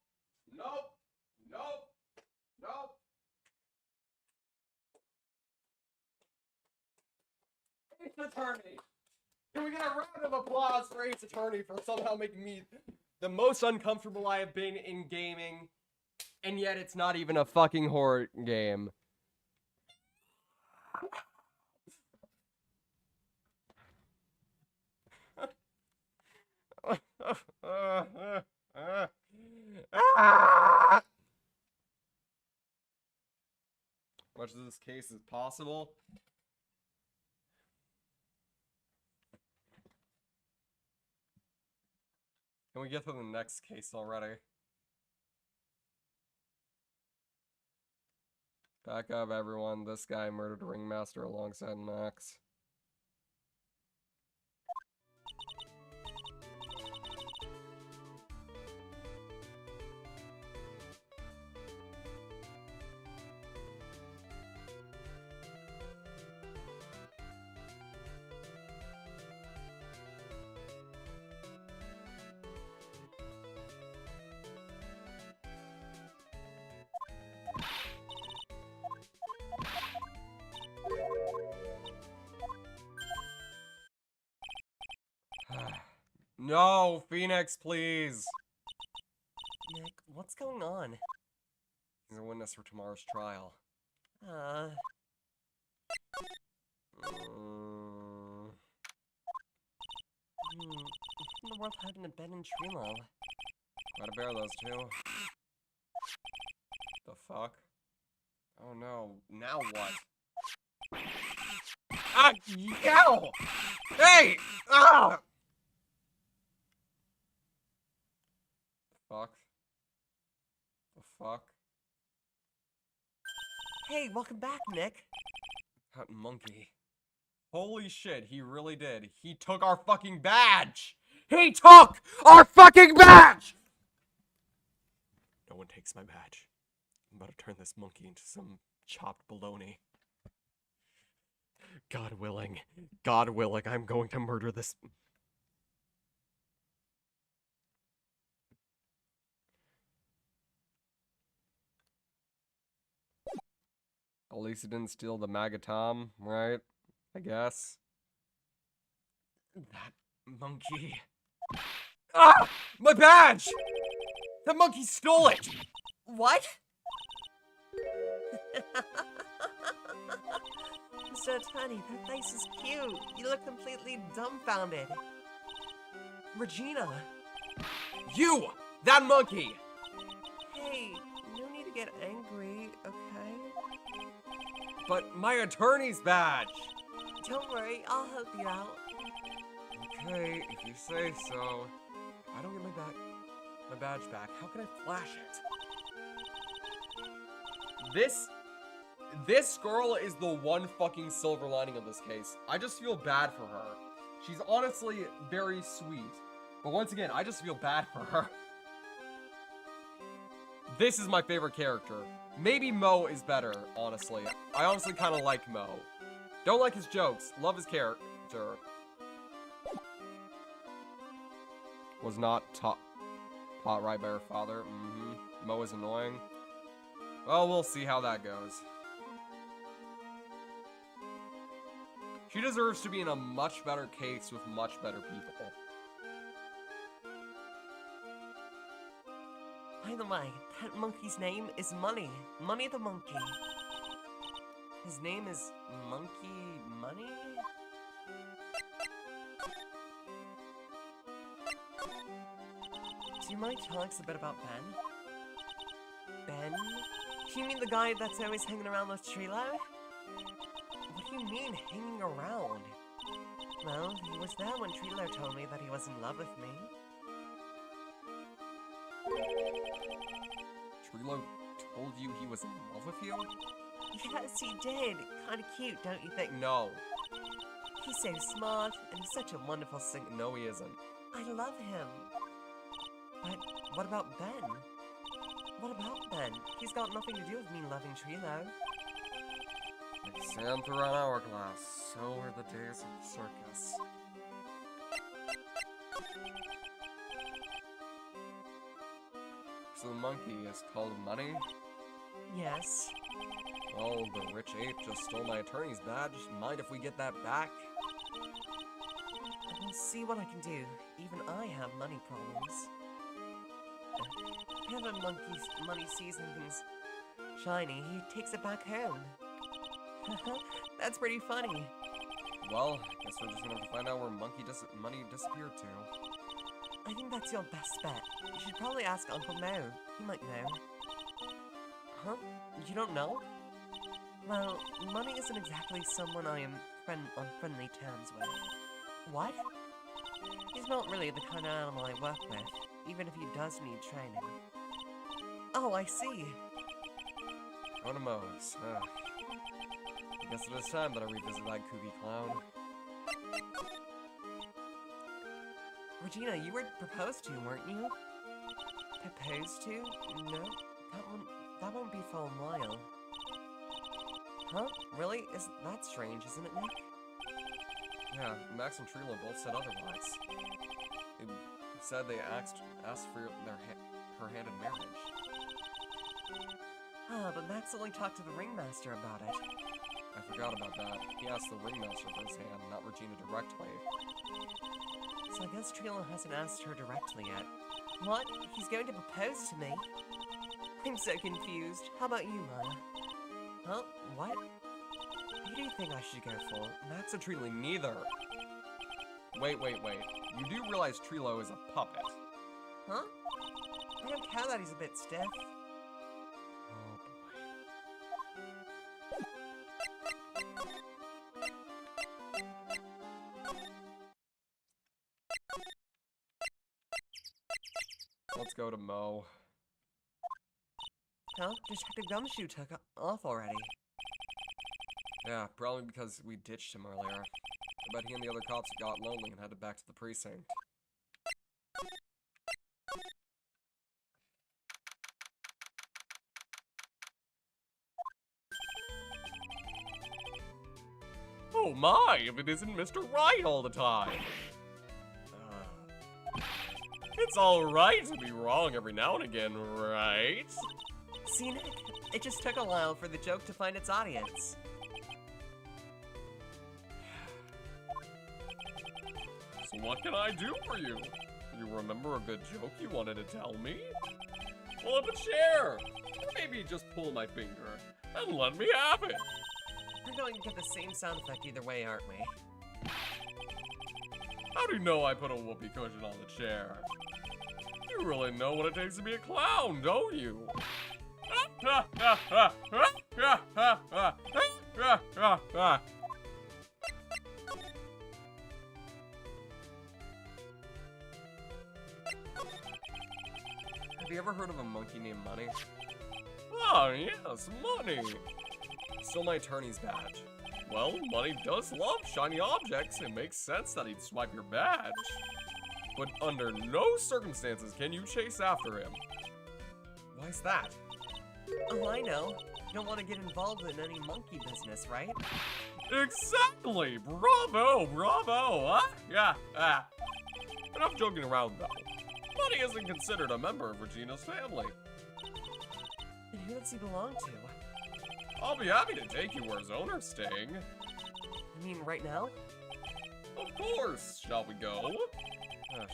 Nope! Nope! Nope! Ace Attorney! Can we get a round of applause for Ace Attorney for somehow making me the most uncomfortable I have been in gaming, and yet it's not even a fucking horror game. Much of this case is possible. Can we get to the next case already? Back up, everyone. This guy murdered a ringmaster alongside Max. No, Phoenix, please. Nick, what's going on? He's a witness for tomorrow's trial. Uh, in the world happened to Ben and Trilo? Gotta bear those two. The fuck? Oh no, now what? Ah, yow! Hey! Ah! Fuck. The fuck? Hey, welcome back, Nick. That monkey. Holy shit, he really did. He took our fucking badge! He took our fucking badge! No one takes my badge. I'm about to turn this monkey into some chopped bologna. God willing, I'm going to murder this... At least he didn't steal the Magatom, right? I guess. That monkey... Ah! My badge! That monkey stole it! What? Mr. Attorney, that face is cute. You look completely dumbfounded. Regina! You! That monkey! Hey, no need to get angry, okay? But my attorney's badge! Don't worry, I'll help you out. Okay, if you say so. If I don't get my badge back, how can I flash it? This girl is the one fucking silver lining of this case. I just feel bad for her. She's honestly very sweet. But once again, I just feel bad for her. This is my favorite character. Maybe Mo is better, honestly. I honestly kind of like Mo. Don't like his jokes. Love his character. Was not taught right by her father. Mo is annoying. Well, we'll see how that goes. She deserves to be in a much better case with much better people. By the way, that monkey's name is Money. Money the monkey. His name is Monkey Money? Do you mind telling us a bit about Ben? Ben? Do you mean the guy that's always hanging around with Trilo? What do you mean, hanging around? Well, he was there when Trilo told me that he was in love with me. Trilo told you he was in love with you? Yes, he did. Kinda cute, don't you think? No. He's so smart, and he's such a wonderful singer. No, he isn't. I love him. But what about Ben? What about Ben? He's got nothing to do with me loving Trilo. Like sand through an hourglass, so are the days of the circus. So the monkey is called Money? Yes. Oh, the rich ape just stole my attorney's badge. Mind if we get that back? We'll see what I can do. Even I have money problems. Whenever Money sees anything's shiny, he takes it back home. That's pretty funny. Well, guess we're just gonna have to find out where Money disappeared to. I think that's your best bet. You should probably ask Uncle Mo. He might know. Huh? You don't know? Well, Money isn't exactly someone I am on friendly terms with. What? He's not really the kind of animal I work with, even if he does need training. Oh, I see. Go to Mo's. I guess it is time that I revisit that kooky clown. Regina, you were proposed to, weren't you? Proposed to? No, that won't be for a while. Huh? Really? That's strange, isn't it, Nick? Yeah, Max and Trilo both said otherwise. They said they asked for her hand in marriage. Ah, but Max only talked to the ringmaster about it. I forgot about that. He asked the ringmaster for his hand, not Regina directly. So I guess Trilo hasn't asked her directly yet. What? He's going to propose to me? I'm so confused. How about you, Maya? Huh? What? Who do you think I should go for? Max and Trilo neither. Wait. You do realize Trilo is a puppet? Huh? I don't care that he's a bit stiff. Oh boy. Let's go to Mo. Huh? Detective Gumshoe took off already. Yeah, probably because we ditched him earlier. I bet he and the other cops got lonely and headed back to the precinct. Oh my, if it isn't Mr. Wright all the time! It's alright to be wrong every now and again, right? See, Nick? It just took a while for the joke to find its audience. So what can I do for you? You remember a good joke you wanted to tell me? Pull up a chair! Or maybe just pull my finger and let me have it! We're going to get the same sound effect either way, aren't we? How do you know I put a whoopee cushion on the chair? You really know what it takes to be a clown, don't you? Have you ever heard of a monkey named Money? Oh, yes, Money. Still my attorney's badge. Well, money does love shiny objects. It makes sense that he'd swipe your badge. But under no circumstances can you chase after him. Why's that? Oh, I know. You don't want to get involved in any monkey business, right? Exactly! Bravo! Bravo! Huh? Yeah, enough joking around, though. Bunny isn't considered a member of Regina's family. And who does he belong to? I'll be happy to take you where his owner's staying. You mean right now? Of course! Shall we go?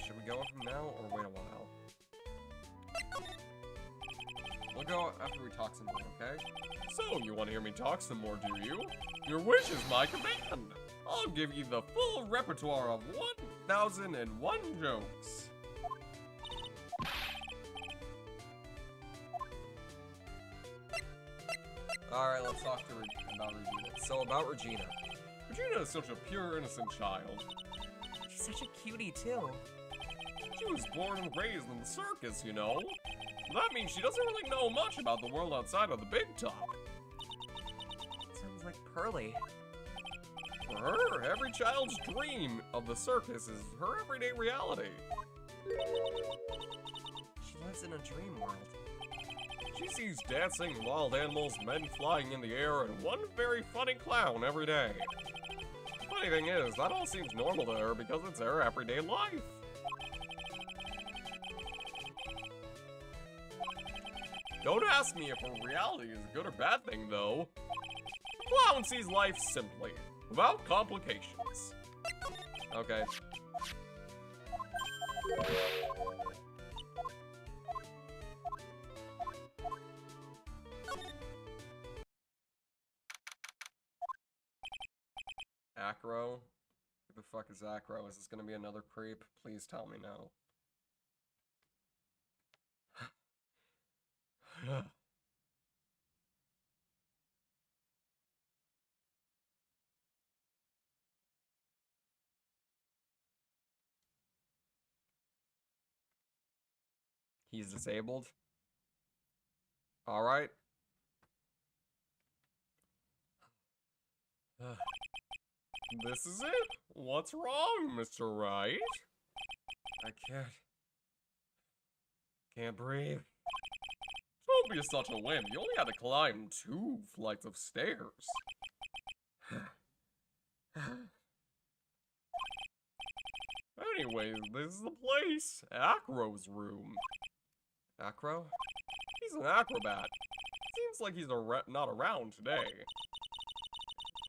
Should we go from now or wait a while? We'll go after we talk some more, okay? So, you want to hear me talk some more, do you? Your wish is my command! I'll give you the full repertoire of 1001 jokes. Alright, let's talk about Regina. So, about Regina. Regina is such a pure, innocent child. She's such a cutie, too. She was born and raised in the circus, you know? That means she doesn't really know much about the world outside of the big top. Sounds like Pearly. For her, every child's dream of the circus is her everyday reality. She lives in a dream world. She sees dancing, wild animals, men flying in the air, and one very funny clown every day. The funny thing is, that all seems normal to her because it's her everyday life. Don't ask me if her reality is a good or bad thing, though. The clown sees life simply, without complications. Okay. Acro? Who the fuck is Acro? Is this gonna be another creep? Please tell me no. He's disabled. Alright. This is it? What's wrong, Mr. Wright? I can't breathe. Don't be such a wimp. You only had to climb 2 flights of stairs. Anyways, this is the place. Acro's room. Acro? He's an acrobat. Seems like he's not around today.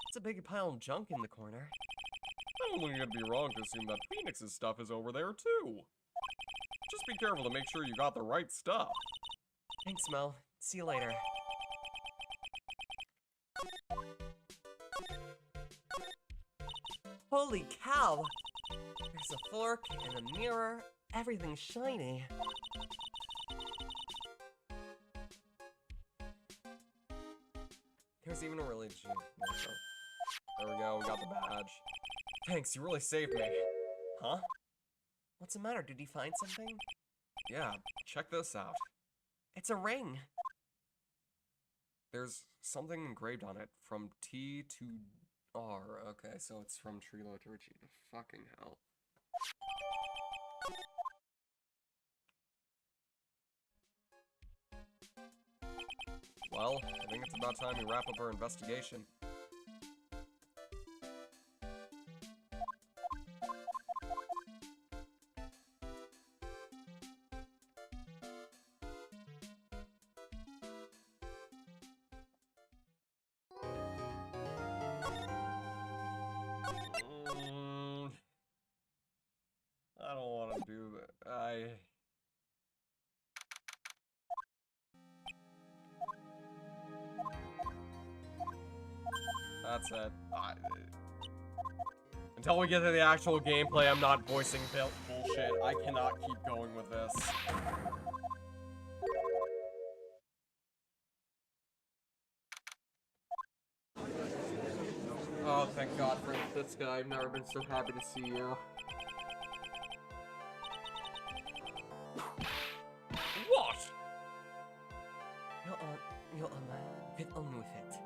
It's a big pile of junk in the corner. I don't think it'd be wrong to assume that Phoenix's stuff is over there too. Just be careful to make sure you got the right stuff. Thanks, Mo. See you later. Holy cow! There's a fork and a mirror. Everything's shiny. There's even a really There we go, we got the badge. Thanks, you really saved me. Huh? What's the matter? Did you find something? Yeah, check this out. It's a ring. There's something engraved on it, from T to R. Okay, so it's from Trilo to Regina. Fucking hell. Well, I think it's about time we wrap up our investigation. I don't want to do that. That's it. Until we get to the actual gameplay, I'm not voicing bullshit. I cannot keep going with this. Oh, thank God for this guy. I've never been so happy to see you. What? Get on with it.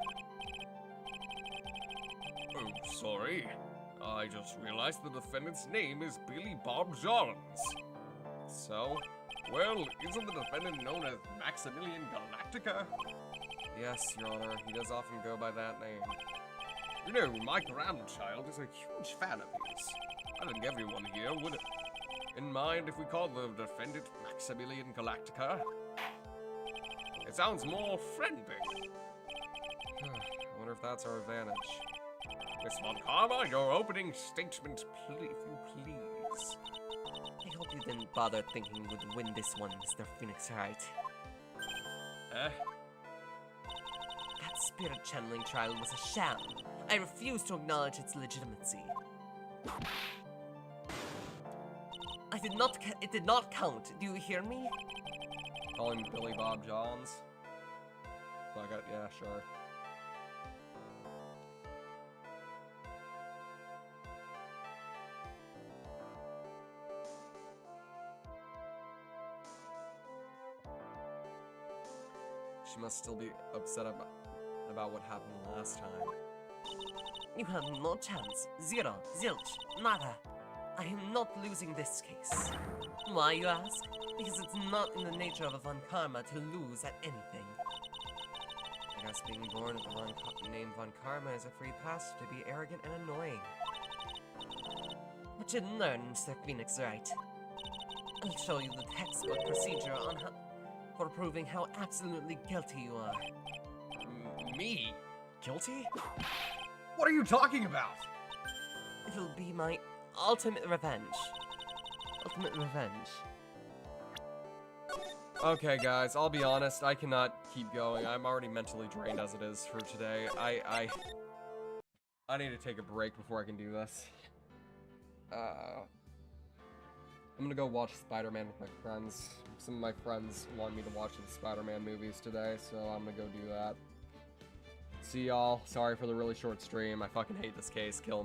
sorry. I just realized the defendant's name is Billy Bob Johns. So, well, isn't the defendant known as Maximilian Galactica? Yes, Your Honor, he does often go by that name. You know, my grandchild is a huge fan of his. I think everyone here would mind if we called the defendant Maximilian Galactica. It sounds more friendly. I wonder if that's our advantage. Miss Von Karma, your opening statement, if you please. I hope you didn't bother thinking you would win this one, Mr. Phoenix Wright. Eh? That spirit channeling trial was a sham. I refuse to acknowledge its legitimacy. It did not count. Do you hear me? Call him Billy Bob Johns. So I got, yeah, sure. She must still be upset about what happened last time. You have no chance. Zero. Zilch. Nada. I am not losing this case. Why, you ask? Because it's not in the nature of a Von Karma to lose at anything. I guess being born with the name Von Karma is a free pass to be arrogant and annoying. What you learn, Mr. Phoenix Wright. I'll show you the textbook procedure on for proving how absolutely guilty you are. Me? Guilty? What are you talking about? It'll be my ultimate revenge. Ultimate revenge. Okay, guys, I'll be honest, I cannot keep going. I'm already mentally drained as it is for today. I need to take a break before I can do this. I'm gonna go watch Spider-Man with my friends. Some of my friends want me to watch the Spider-Man movies today, so I'm gonna go do that. See y'all. Sorry for the really short stream. I fucking hate this case. Kill me.